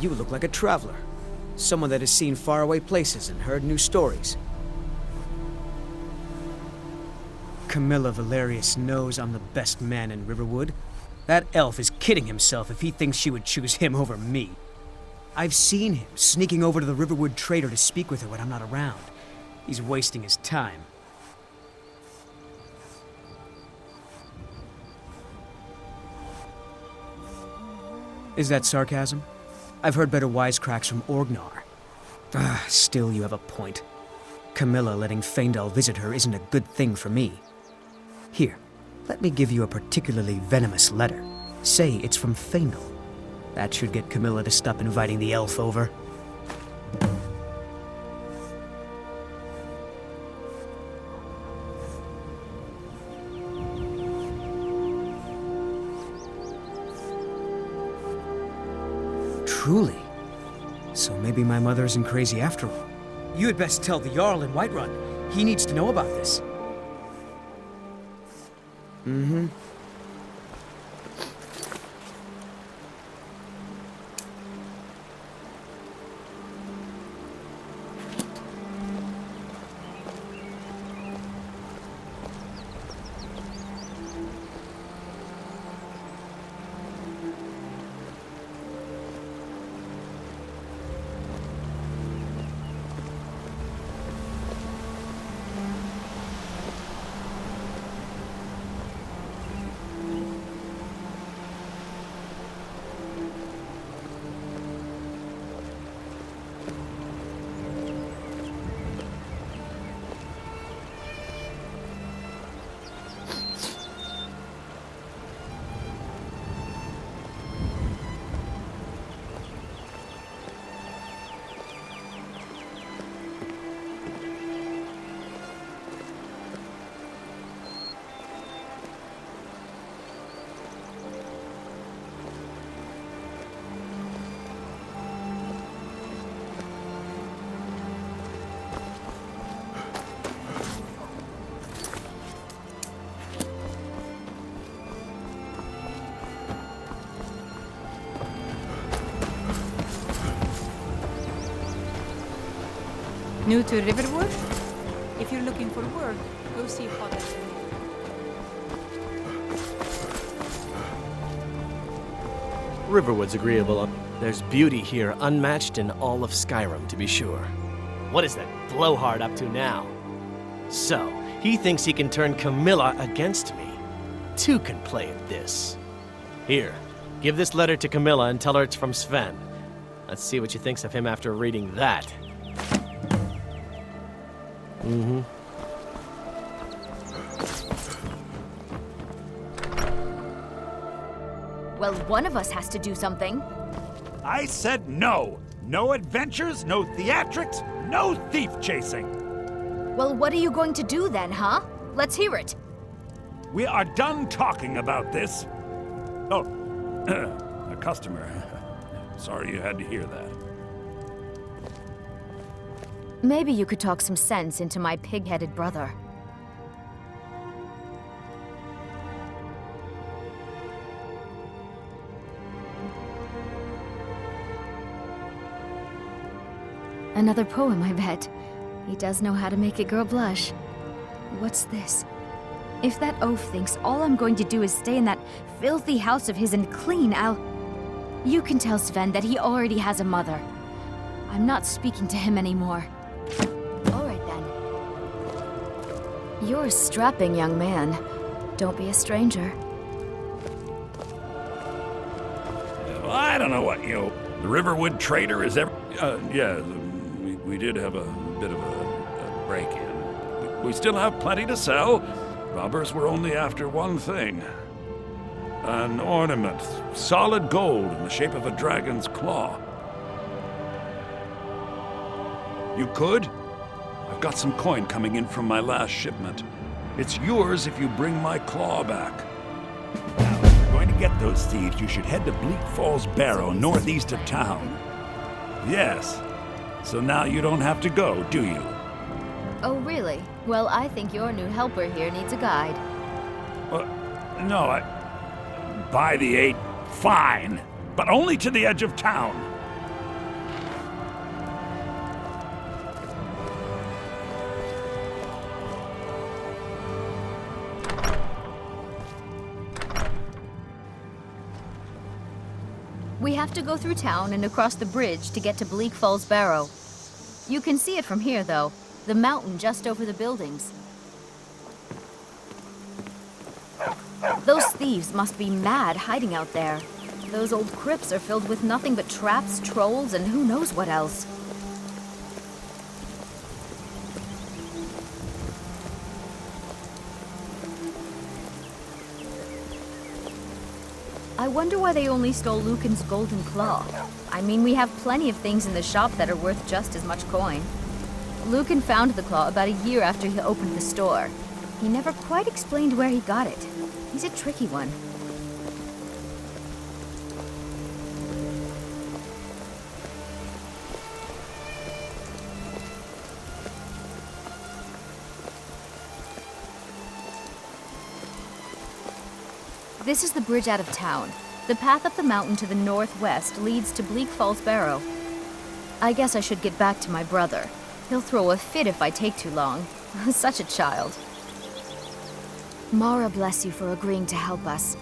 You look like a traveler. Someone that has seen faraway places and heard new stories. Camilla Valerius knows I'm the best man in Riverwood. That elf is kidding himself if he thinks she would choose him over me. I've seen him sneaking over to the Riverwood trader to speak with her when I'm not around. He's wasting his time. Is that sarcasm? I've heard better wisecracks from Orgnar. Still, you have a point. Camilla letting Faendal visit her isn't a good thing for me. Here, let me give you a particularly venomous letter. Say it's from Faendal. That should get Camilla to stop inviting the elf over. Truly. So maybe my mother isn't crazy after all. You had best tell the Jarl in Whiterun. He needs to know about this. Mm-hmm. New to Riverwood? If you're looking for work, go see Father. Riverwood's agreeable. There's beauty here unmatched in all of Skyrim, to be sure. What is that blowhard up to now? So, he thinks he can turn Camilla against me. Two can play at this. Here, give this letter to Camilla and tell her it's from Sven. Let's see what she thinks of him after reading that. Mm-hmm. Well, one of us has to do something. I said no! No adventures, no theatrics, no thief chasing! Well, what are you going to do then, huh? Let's hear it. We are done talking about this. Oh, a customer. Sorry you had to hear that. Maybe you could talk some sense into my pig-headed brother. Another poem, I bet. He does know how to make a girl blush. What's this? If that oaf thinks all I'm going to do is stay in that filthy house of his and clean, You can tell Sven that he already has a mother. I'm not speaking to him anymore. Alright then. You're a strapping young man. Don't be a stranger. Well, I don't know what, the Riverwood trader is ever... yeah, we did have a bit of a break-in. We still have plenty to sell. Robbers were only after one thing. An ornament, solid gold in the shape of a dragon's claw. You could? I've got some coin coming in from my last shipment. It's yours if you bring my claw back. Now, if you're going to get those thieves, you should head to Bleak Falls Barrow, northeast of town. Yes. So now you don't have to go, do you? Oh, really? Well, I think your new helper here needs a guide. No, by the 8, fine. But only to the edge of town. We have to go through town and across the bridge to get to Bleak Falls Barrow. You can see it from here, though. The mountain just over the buildings. Those thieves must be mad hiding out there. Those old crypts are filled with nothing but traps, trolls, and who knows what else. I wonder why they only stole Lucan's golden claw. I mean, we have plenty of things in the shop that are worth just as much coin. Lucan found the claw about a year after he opened the store. He never quite explained where he got it. He's a tricky one. This is the bridge out of town. The path up the mountain to the northwest leads to Bleak Falls Barrow. I guess I should get back to my brother. He'll throw a fit if I take too long. Such a child. Mara bless you for agreeing to help us.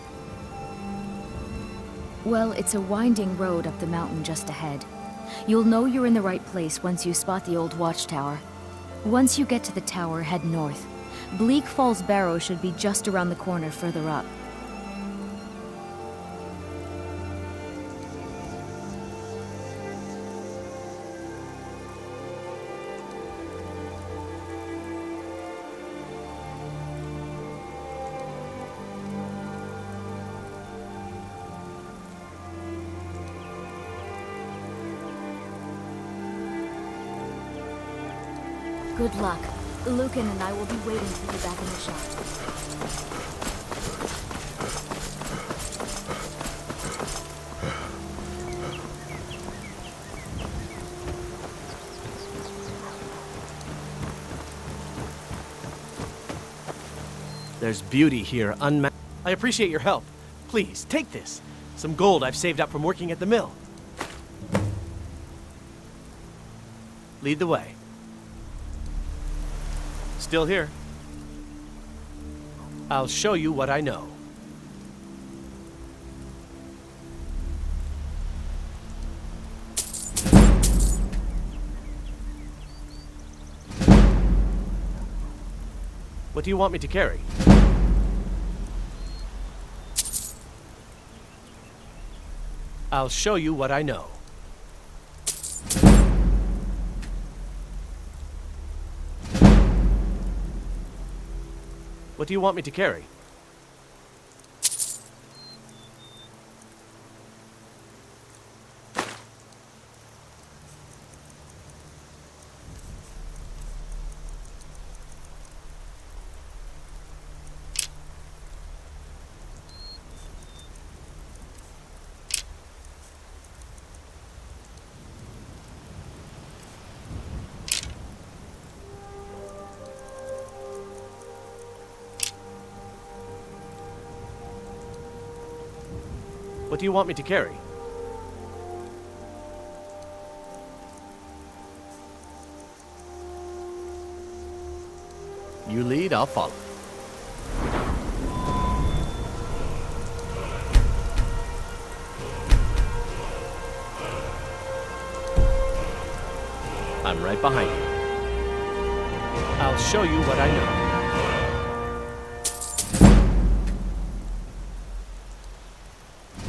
Well, it's a winding road up the mountain just ahead. You'll know you're in the right place once you spot the old watchtower. Once you get to the tower, head north. Bleak Falls Barrow should be just around the corner further up. Good luck. Lucan and I will be waiting for you back in the shop. There's beauty here unmatched. I appreciate your help. Please, take this. Some gold I've saved up from working at the mill. Lead the way. Still here. I'll show you what I know. What do you want me to carry? I'll show you what I know. What do you want me to carry? What do you want me to carry? You lead, I'll follow. I'm right behind you. I'll show you what I know.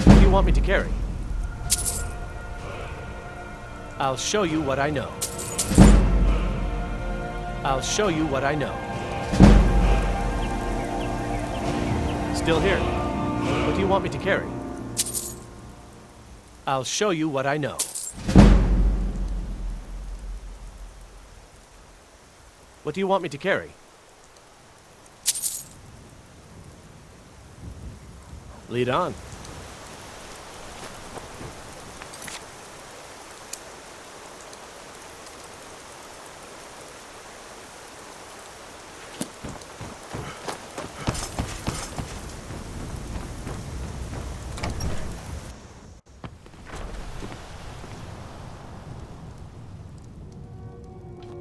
What do you want me to carry? I'll show you what I know. I'll show you what I know. Still here. What do you want me to carry? I'll show you what I know. What do you want me to carry? Lead on.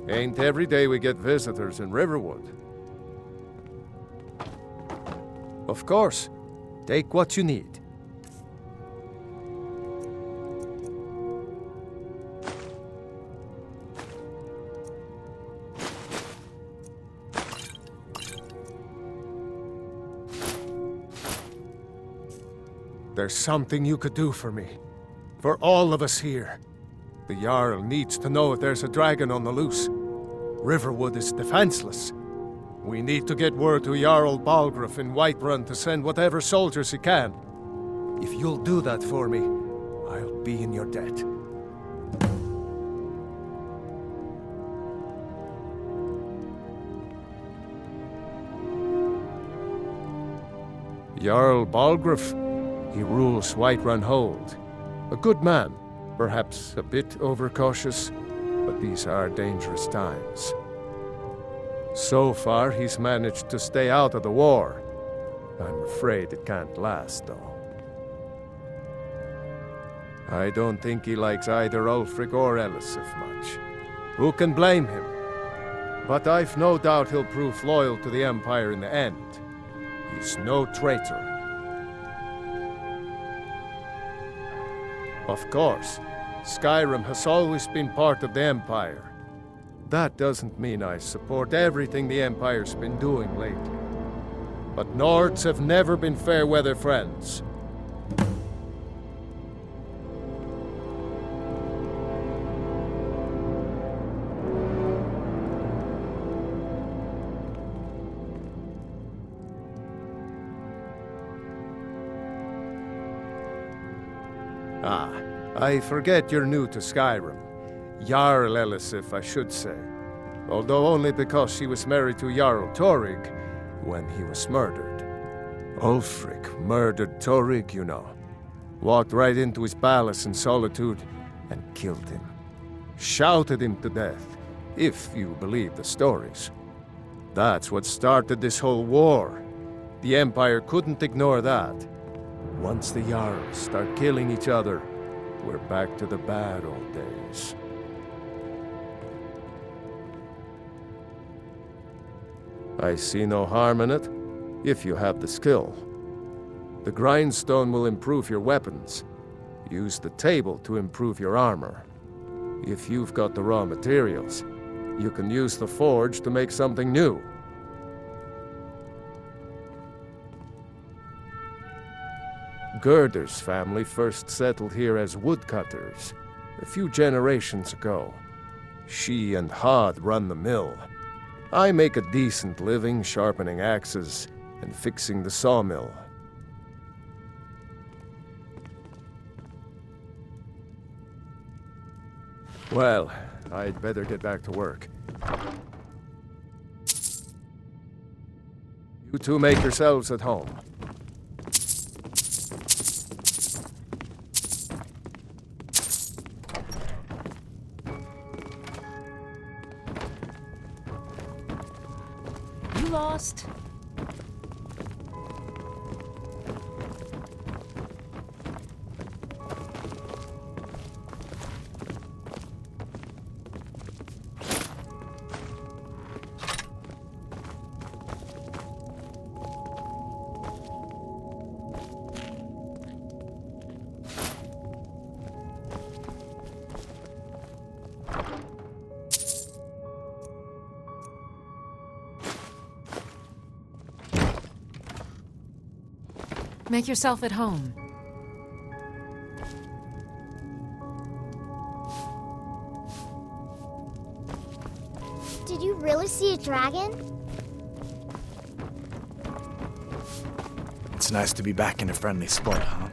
Ain't every day we get visitors in Riverwood. Of course. Take what you need. There's something you could do for me. For all of us here. The Jarl needs to know if there's a dragon on the loose. Riverwood is defenseless. We need to get word to Jarl Balgruuf in Whiterun to send whatever soldiers he can. If you'll do that for me, I'll be in your debt. Jarl Balgruuf, he rules Whiterun Hold. A good man, perhaps a bit overcautious, but these are dangerous times. So far, he's managed to stay out of the war. I'm afraid it can't last, though. I don't think he likes either Ulfric or Elisif much. Who can blame him? But I've no doubt he'll prove loyal to the Empire in the end. He's no traitor. Of course, Skyrim has always been part of the Empire. That doesn't mean I support everything the Empire's been doing lately. But Nords have never been fair-weather friends. Ah, I forget you're new to Skyrim. Jarl Elisif, I should say. Although only because she was married to Jarl Torrig when he was murdered. Ulfric murdered Torrig, you know. Walked right into his palace in Solitude and killed him. Shouted him to death, if you believe the stories. That's what started this whole war. The Empire couldn't ignore that. Once the Jarls start killing each other, we're back to the bad old days. I see no harm in it, if you have the skill. The grindstone will improve your weapons. Use the table to improve your armor. If you've got the raw materials, you can use the forge to make something new. Gerder's family first settled here as woodcutters, a few generations ago. She and Hod run the mill. I make a decent living sharpening axes and fixing the sawmill. Well, I'd better get back to work. You two make yourselves at home. You lost. Make yourself at home. Did you really see a dragon? It's nice to be back in a friendly spot, huh?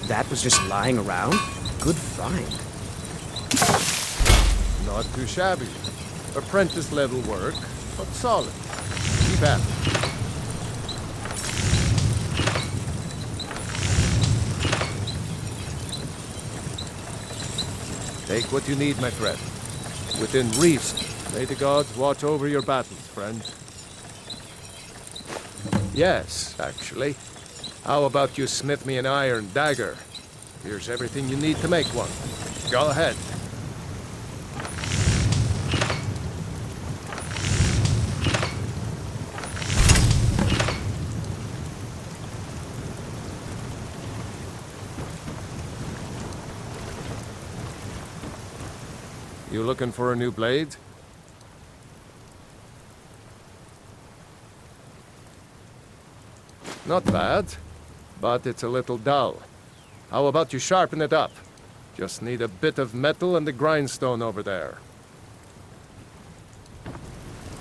That was just lying around? Good find. Not too shabby. Apprentice-level work, but solid. Keep at it. Take what you need, my friend. Within reason. May the gods watch over your battles, friend. Yes, actually. How about you smith me an iron dagger? Here's everything you need to make one. Go ahead. You looking for a new blade? Not bad, but it's a little dull. How about you sharpen it up? Just need a bit of metal and the grindstone over there.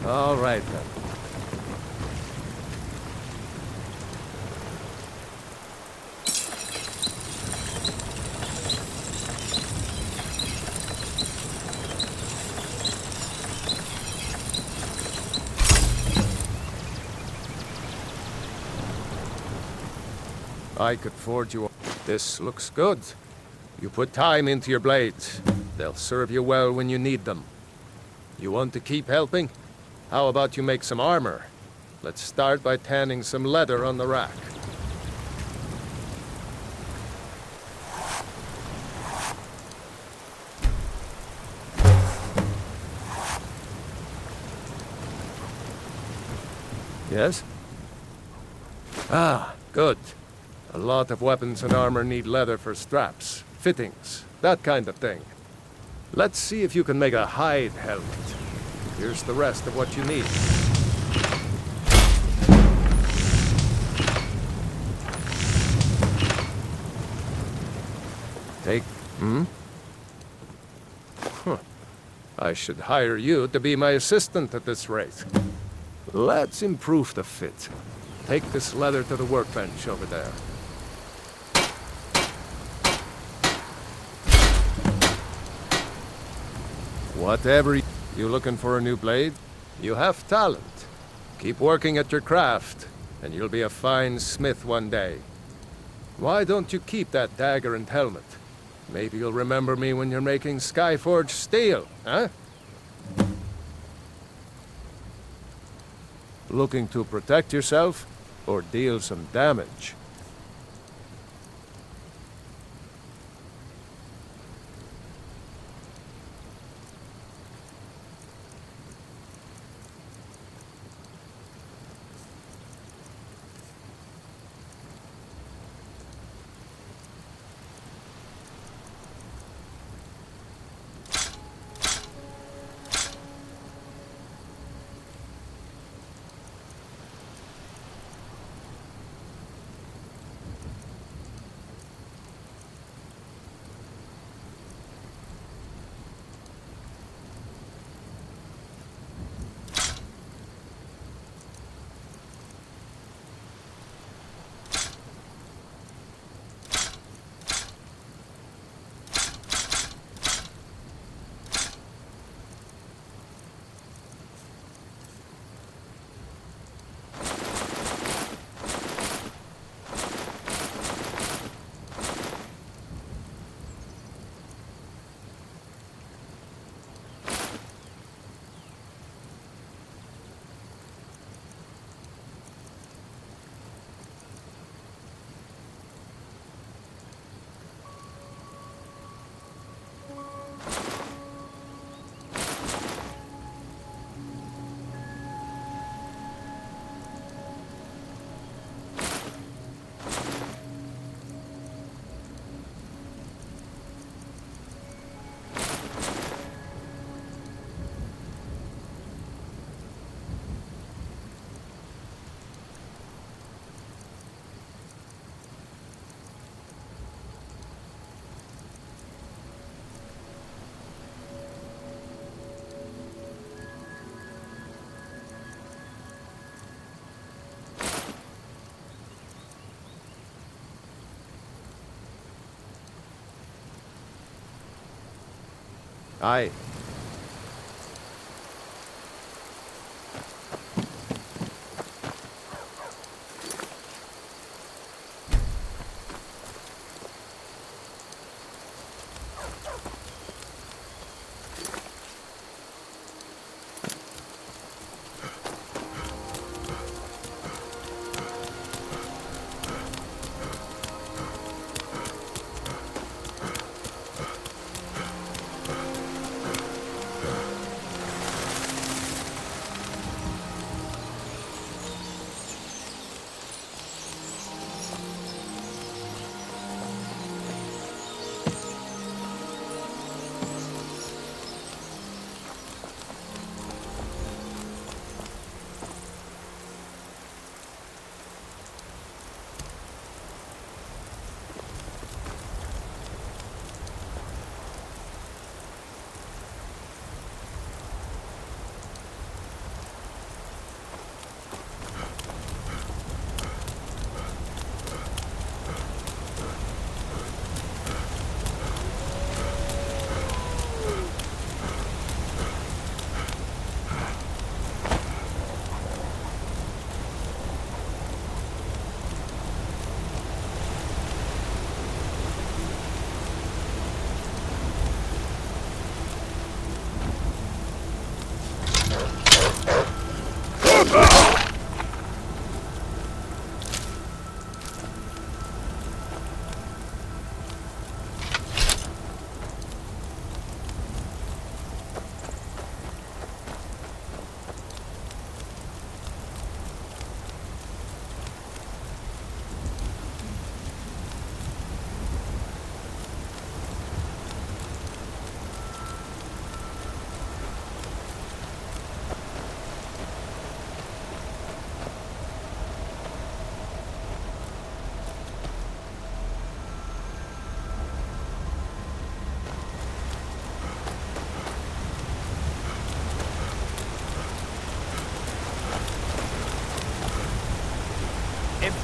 All right, then. I could forge you. This looks good. You put time into your blades. They'll serve you well when you need them. You want to keep helping? How about you make some armor? Let's start by tanning some leather on the rack. Yes? Ah, good. A lot of weapons and armor need leather for straps, fittings, that kind of thing. Let's see if you can make a hide helmet. Here's the rest of what you need. Huh. I should hire you to be my assistant at this rate. Let's improve the fit. Take this leather to the workbench over there. Whatever you looking for a new blade? You have talent. Keep working at your craft, and you'll be a fine smith one day. Why don't you keep that dagger and helmet? Maybe you'll remember me when you're making Skyforged steel, huh? Looking to protect yourself, or deal some damage? Aye.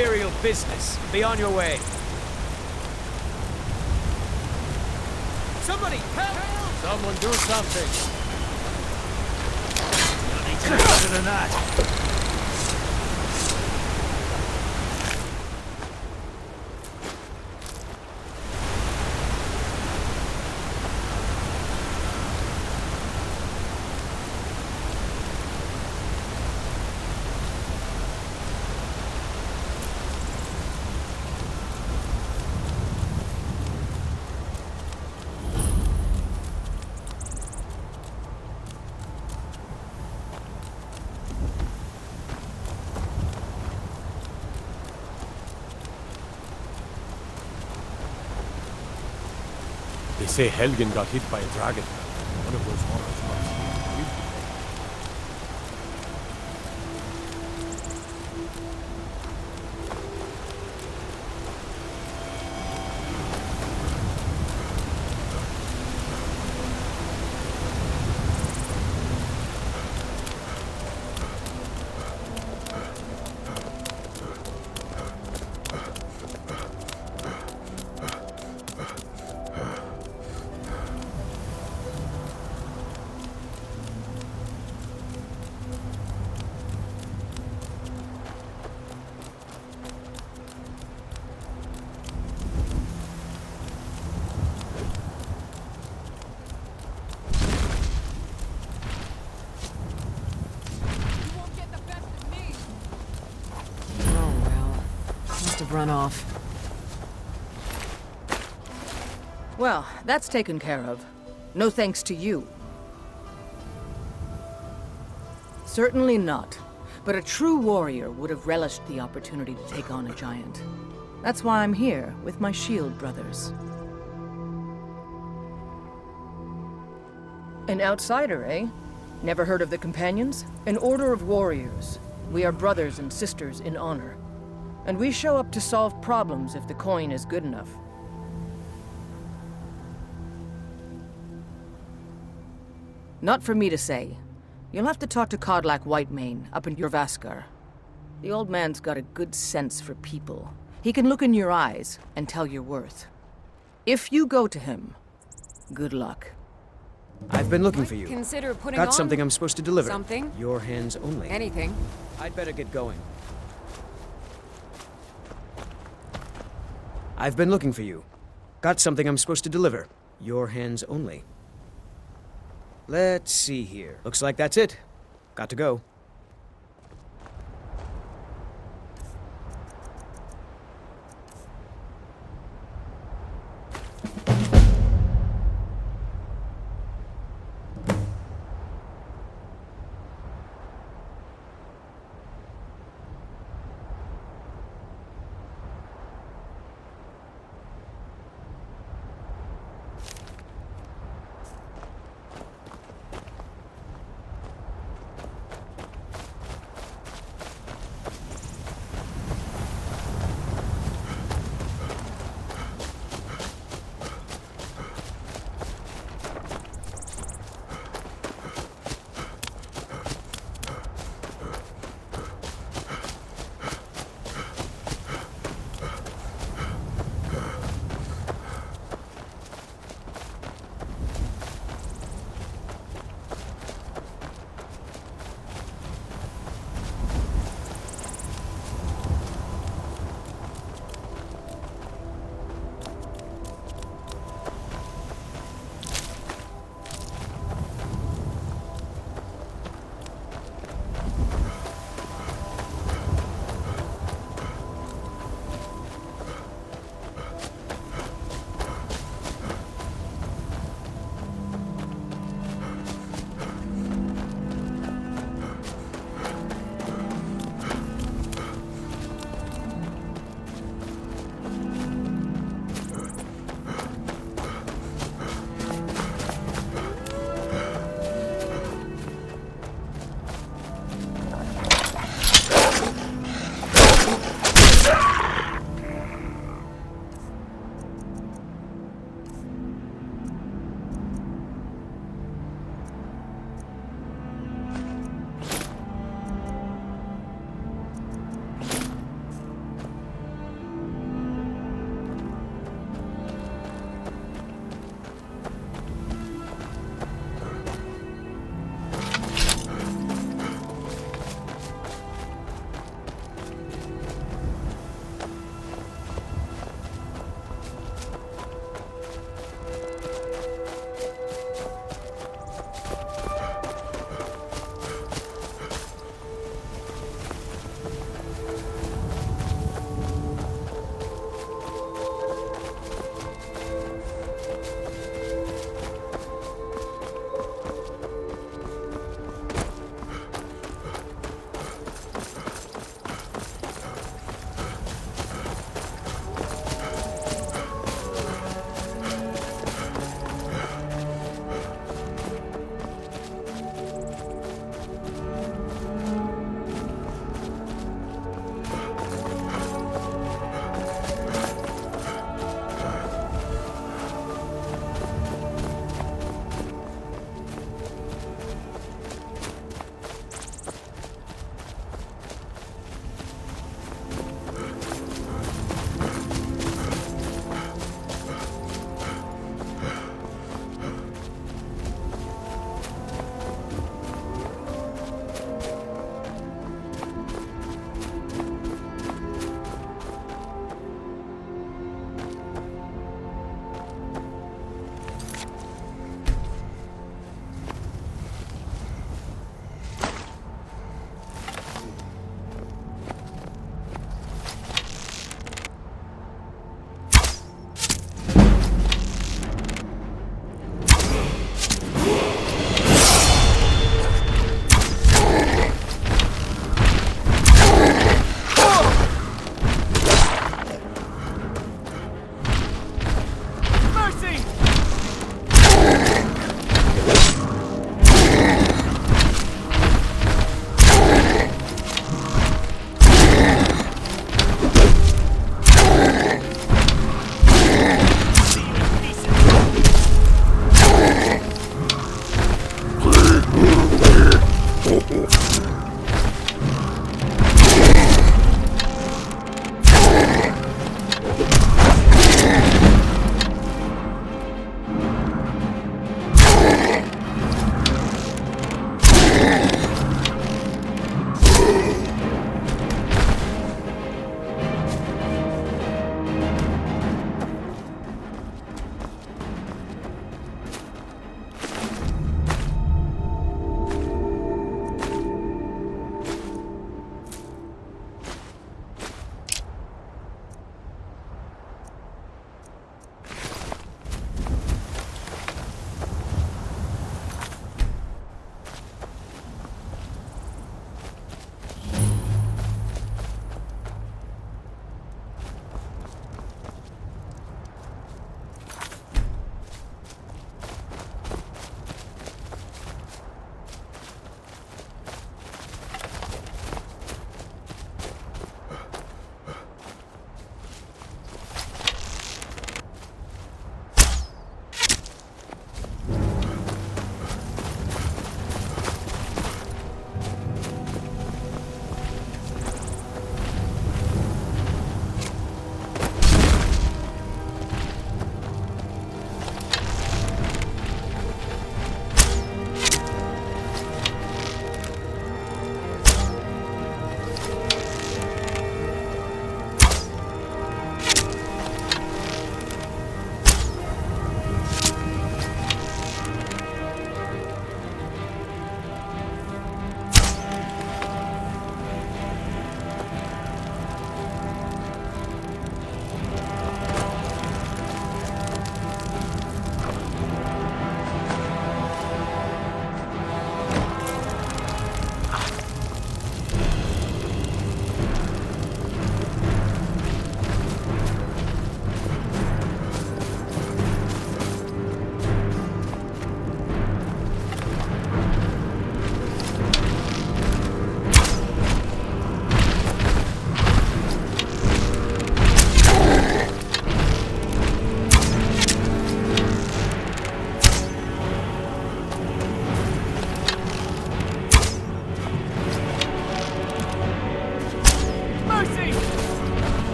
Imperial business. Be on your way. Somebody, help! Someone do something. Better than that. They say Helgen got hit by a dragon. One of those horrors must be. Run off. Well, that's taken care of. No thanks to you. Certainly not. But a true warrior would have relished the opportunity to take on a giant. That's why I'm here with my shield brothers. An outsider, eh? Never heard of the Companions? An order of warriors. We are brothers and sisters in honor. And we show up to solve problems if the coin is good enough. Not for me to say. You'll have to talk to Kodlak Whitemane up in Jorvaskar. The old man's got a good sense for people. He can look in your eyes and tell your worth. If you go to him, good luck. I've been looking for you. Consider putting Got on something I'm supposed to deliver. something. Your hands only. Anything. I'd better get going. I've been looking for you. Got something I'm supposed to deliver. Your hands only. Let's see here. Looks like that's it. Got to go.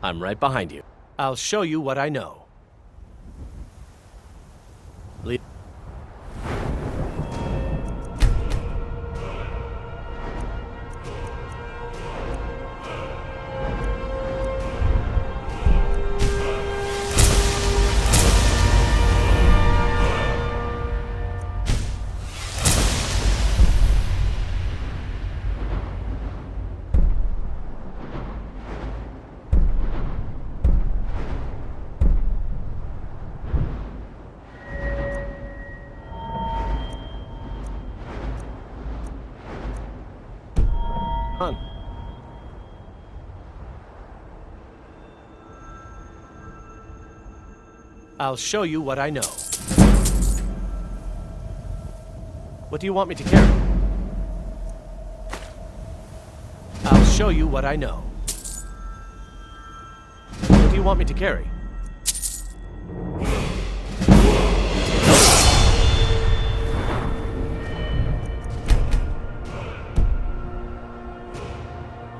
I'm right behind you. I'll show you what I know. Leave. Hun. I'll show you what I know. What do you want me to carry? I'll show you what I know. What do you want me to carry?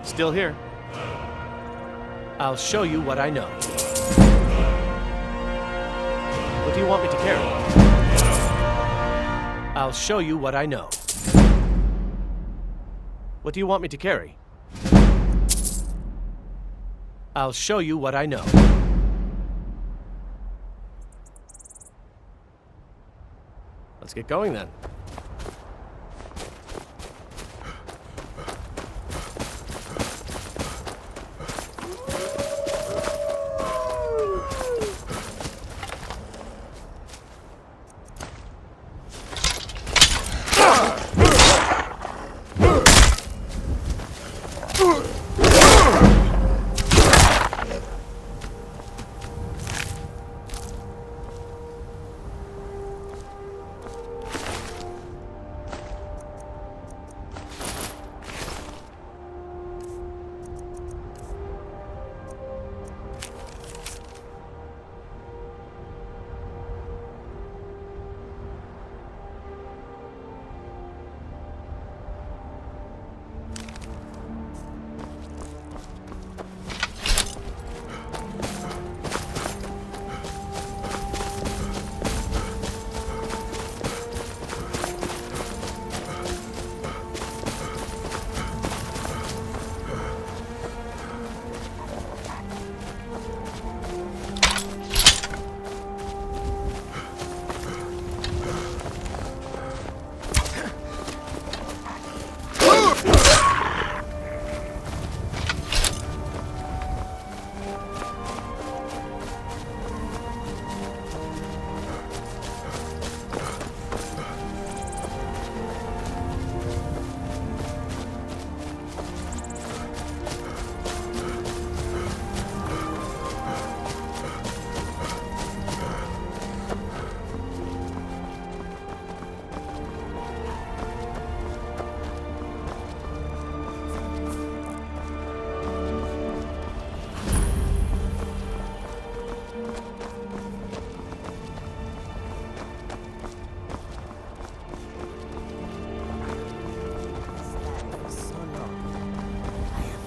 Still here. I'll show you what I know. What do you want me to carry? I'll show you what I know. What do you want me to carry? I'll show you what I know. Let's get going then.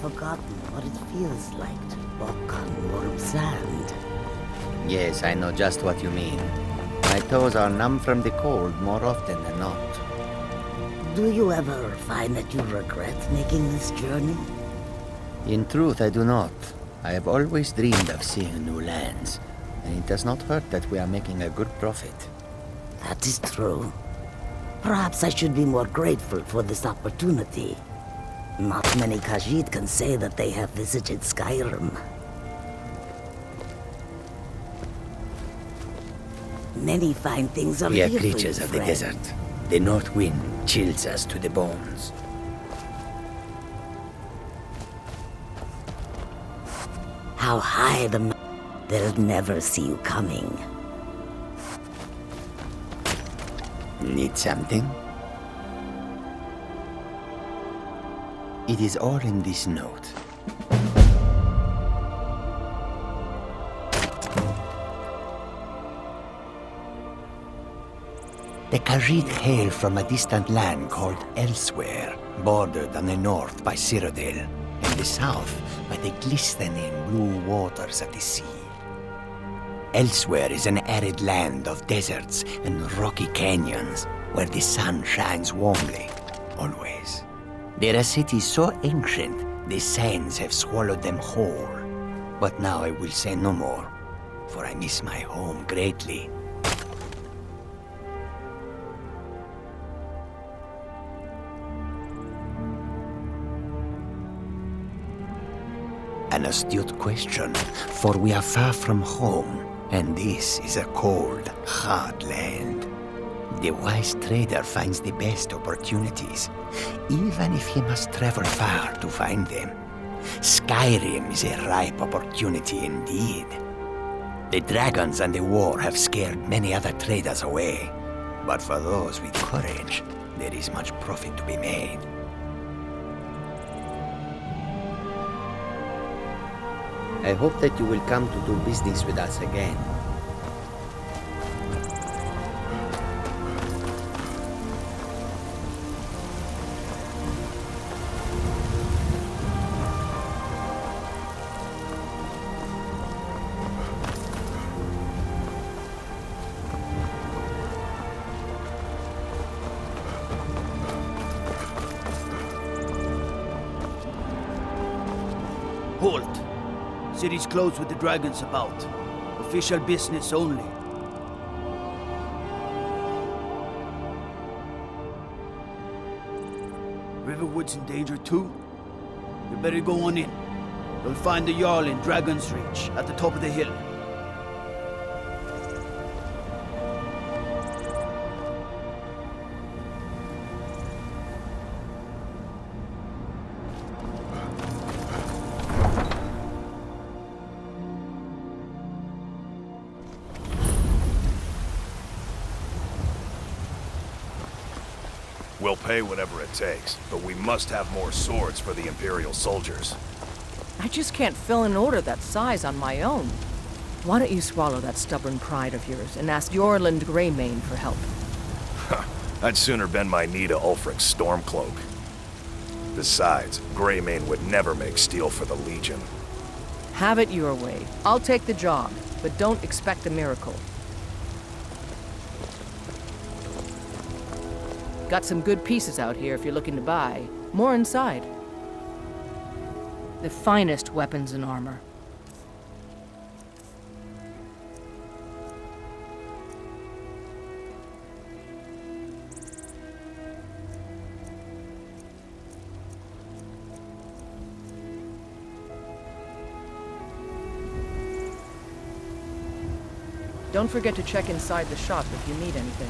Forgotten what it feels like to walk on warm sand. Yes, I know just what you mean. My toes are numb from the cold more often than not. Do you ever find that you regret making this journey? In truth, I do not. I have always dreamed of seeing new lands, and it does not hurt that we are making a good profit. That is true. Perhaps I should be more grateful for this opportunity. Not many Khajiit can say that they have visited Skyrim. Many fine things are We are here for you, creatures of the friend. desert. The north wind chills us to the bones. How high the they'll never see you coming. Need something? It is all in this note. The Khajiit hail from a distant land called Elsewhere, bordered on the north by Cyrodiil, and the south by the glistening blue waters of the sea. Elsewhere is an arid land of deserts and rocky canyons, where the sun shines warmly, always. There are cities so ancient, the sands have swallowed them whole. But now I will say no more, for I miss my home greatly. An astute question, for we are far from home, and this is a cold, hard land. The wise trader finds the best opportunities, even if he must travel far to find them. Skyrim is a ripe opportunity indeed. The dragons and the war have scared many other traders away, but for those with courage, there is much profit to be made. I hope that you will come to do business with us again. Halt! City's closed with the dragons about. Official business only. Riverwood's in danger too? You better go on in. You'll find the Jarl in Dragon's Reach, at the top of the hill. We'll pay whatever it takes, but we must have more swords for the Imperial soldiers. I just can't fill an order that size on my own. Why don't you swallow that stubborn pride of yours and ask Yorland Greymane for help? I'd sooner bend my knee to Ulfric's Stormcloak. Besides, Greymane would never make steel for the Legion. Have it your way. I'll take the job, but don't expect a miracle. Got some good pieces out here if you're looking to buy. More inside. The finest weapons and armor. Don't forget to check inside the shop if you need anything.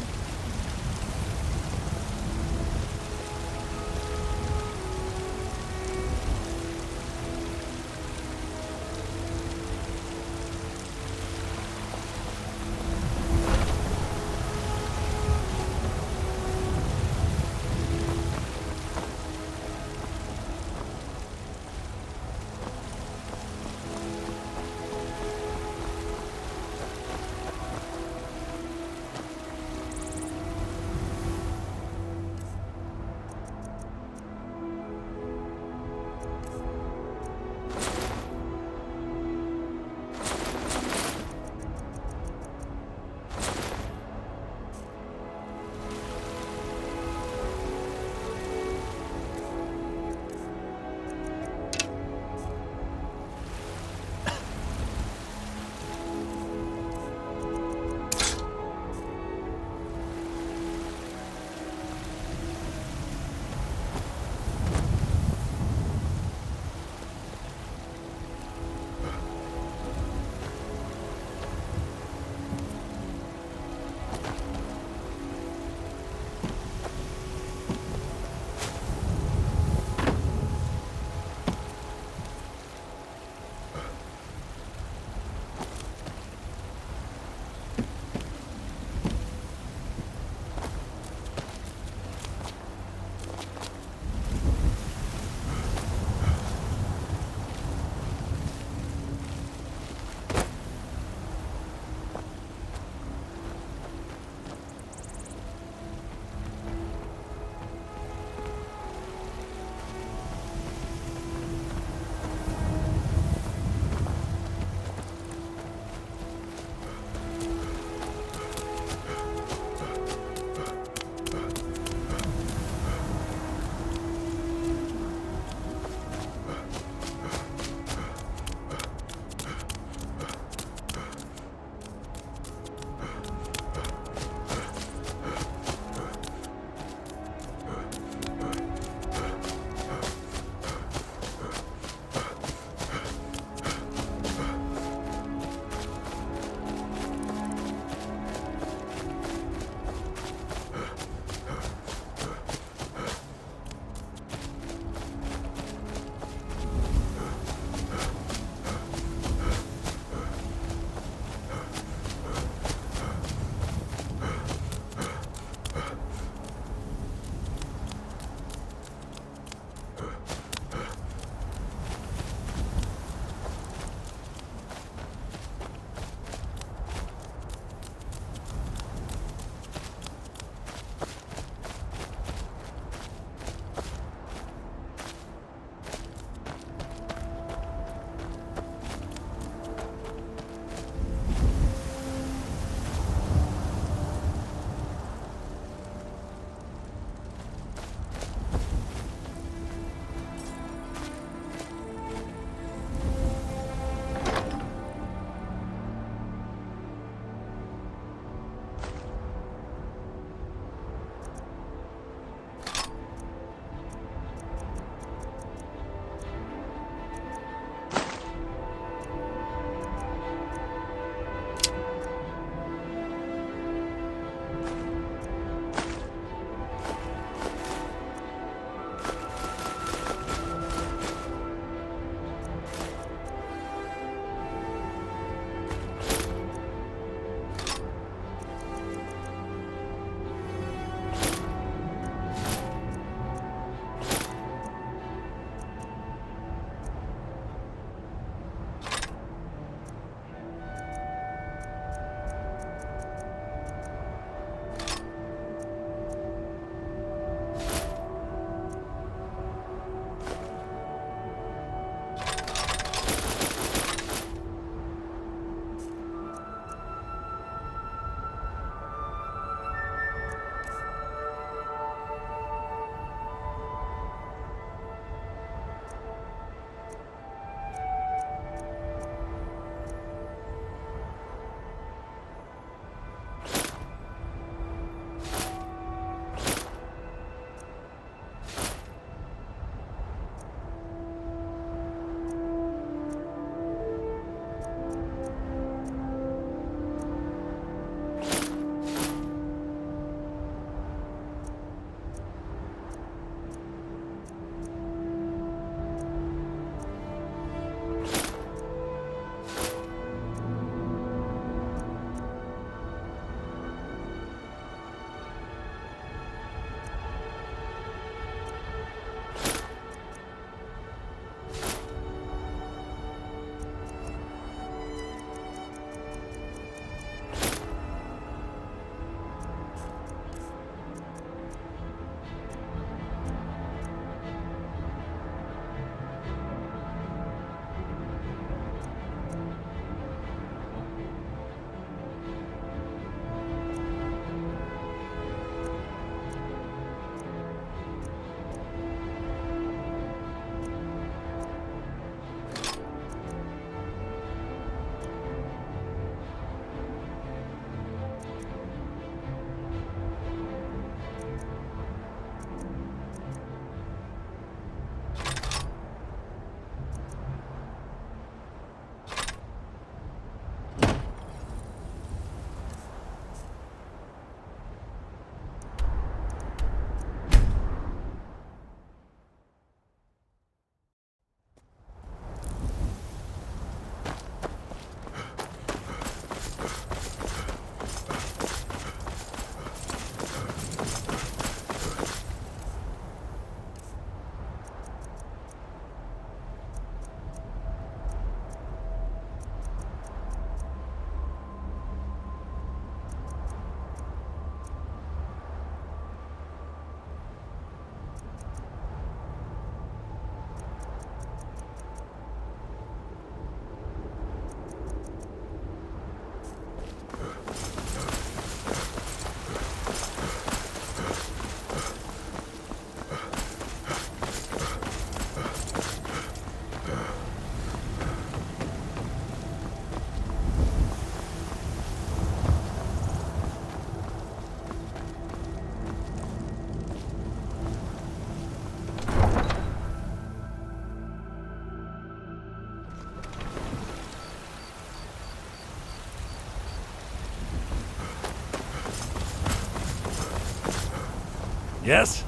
Yes?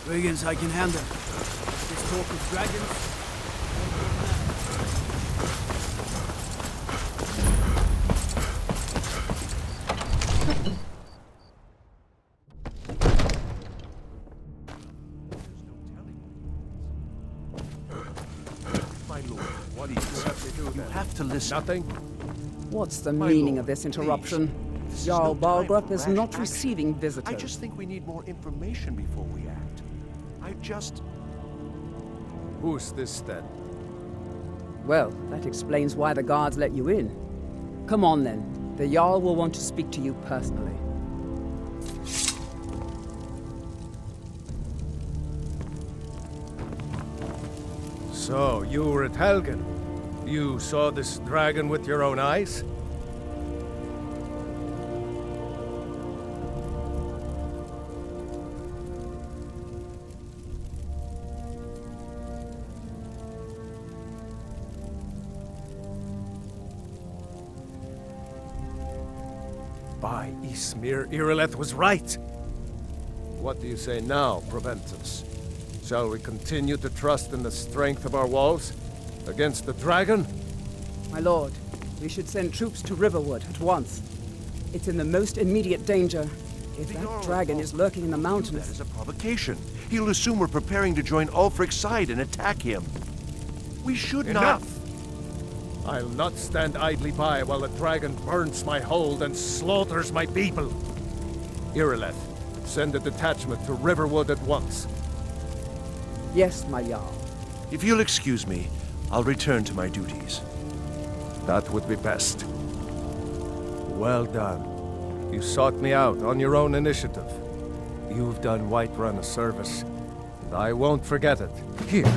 Wiggins, I can handle. This talk of dragons. My lord, what do you have to do then? You have to listen. Nothing? What's the My meaning lord, of this please. interruption? This is Jarl no time Balgrup for is rash not action. receiving visitors. I just think we need more information before we act. Who's this then? Well, that explains why the guards let you in. Come on then. The Jarl will want to speak to you personally. So, you were at Helgen. You saw this dragon with your own eyes? By Ysmir, Irileth was right! What do you say now, Proventus? Shall we continue to trust in the strength of our walls? Against the dragon? My lord, we should send troops to Riverwood at once. It's in the most immediate danger. If that dragon is lurking in the mountains... That is a provocation. He'll assume we're preparing to join Ulfric's side and attack him. We should not... Enough! I'll not stand idly by while the dragon burns my hold and slaughters my people. Irileth, send a detachment to Riverwood at once. Yes, my Jarl. If you'll excuse me, I'll return to my duties. That would be best. Well done. You sought me out on your own initiative. You've done Whiterun a service, and I won't forget it. Here,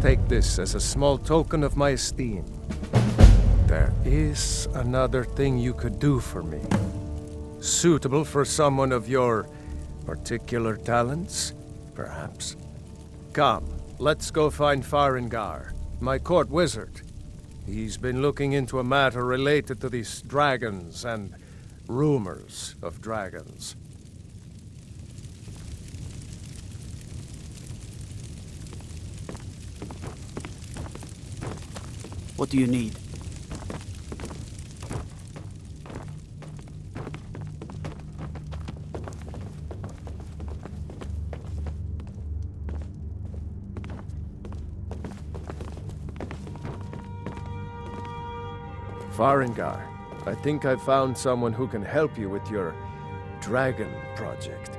take this as a small token of my esteem. There is another thing you could do for me. Suitable for someone of your particular talents, perhaps. Come, let's go find Farengar, my court wizard. He's been looking into a matter related to these dragons and rumors of dragons. What do you need? Farengar, I think I've found someone who can help you with your dragon project.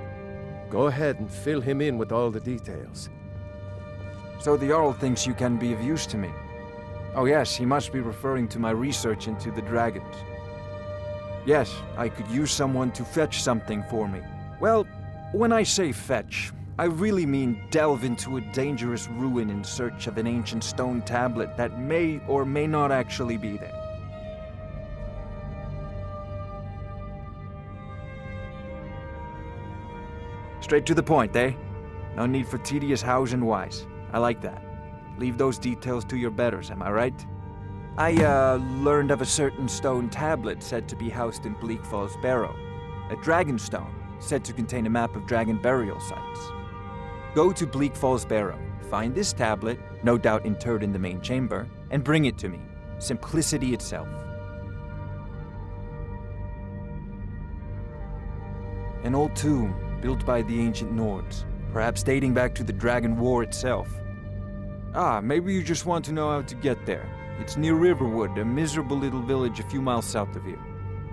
Go ahead and fill him in with all the details. So the Jarl thinks you can be of use to me. Oh yes, he must be referring to my research into the dragons. Yes, I could use someone to fetch something for me. Well, when I say fetch, I really mean delve into a dangerous ruin in search of an ancient stone tablet that may or may not actually be there. Straight to the point, eh? No need for tedious hows and whys. I like that. Leave those details to your betters, am I right? I, learned of a certain stone tablet said to be housed in Bleak Falls Barrow. A dragon stone, said to contain a map of dragon burial sites. Go to Bleak Falls Barrow, find this tablet, no doubt interred in the main chamber, and bring it to me. Simplicity itself. An old tomb, built by the ancient Nords, perhaps dating back to the Dragon War itself. Ah, maybe you just want to know how to get there. It's near Riverwood, a miserable little village a few miles south of here.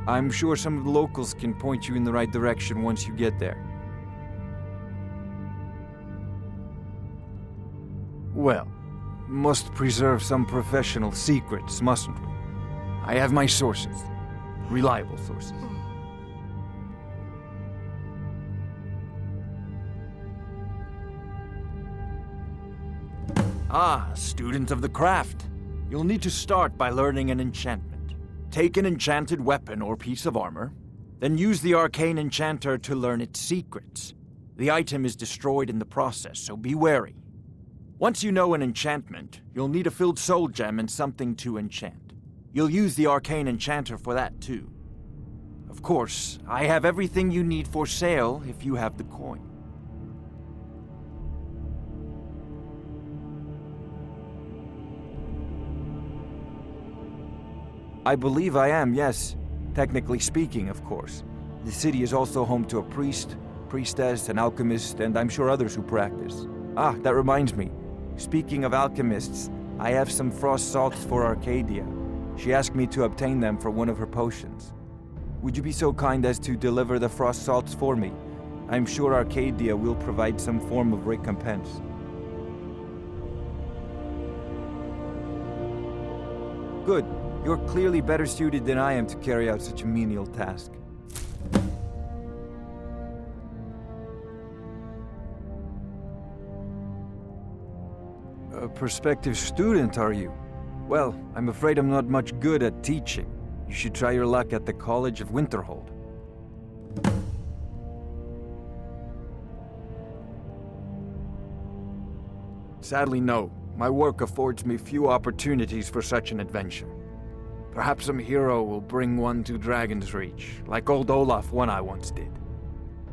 I'm sure some of the locals can point you in the right direction once you get there. Well, must preserve some professional secrets, mustn't we? I have my sources. Reliable sources. Ah, student of the craft. You'll need to start by learning an enchantment. Take an enchanted weapon or piece of armor, then use the arcane enchanter to learn its secrets. The item is destroyed in the process, so be wary. Once you know an enchantment, you'll need a filled soul gem and something to enchant. You'll use the arcane enchanter for that too. Of course, I have everything you need for sale if you have the coin. I believe I am, yes. Technically speaking, of course. The city is also home to a priest, priestess, an alchemist, and I'm sure others who practice. Ah, that reminds me. Speaking of alchemists, I have some frost salts for Arcadia. She asked me to obtain them for one of her potions. Would you be so kind as to deliver the frost salts for me? I'm sure Arcadia will provide some form of recompense. Good. You're clearly better suited than I am to carry out such a menial task. A prospective student, are you? Well, I'm afraid I'm not much good at teaching. You should try your luck at the College of Winterhold. Sadly, no. My work affords me few opportunities for such an adventure. Perhaps some hero will bring one to Dragon's Reach, like old Olaf one I once did.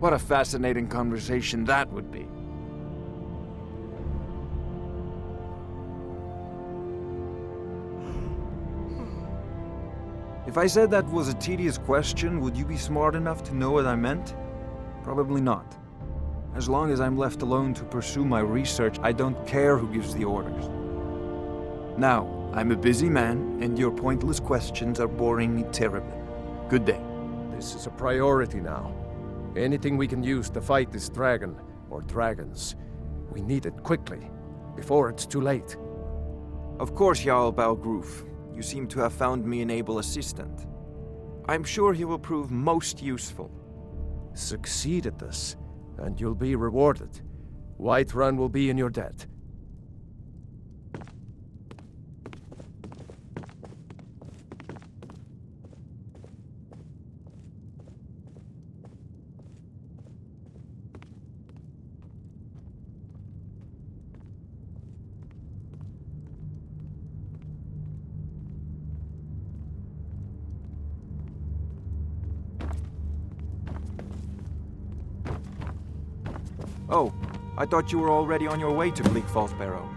What a fascinating conversation that would be. If I said that was a tedious question, would you be smart enough to know what I meant? Probably not. As long as I'm left alone to pursue my research, I don't care who gives the orders. Now, I'm a busy man, and your pointless questions are boring me terribly. Good day. This is a priority now. Anything we can use to fight this dragon, or dragons, we need it quickly, before it's too late. Of course, Jarl Balgroof. You seem to have found me an able assistant. I'm sure he will prove most useful. Succeed at this, and you'll be rewarded. Whiterun will be in your debt. Oh, I thought you were already on your way to Bleak Falls Barrow.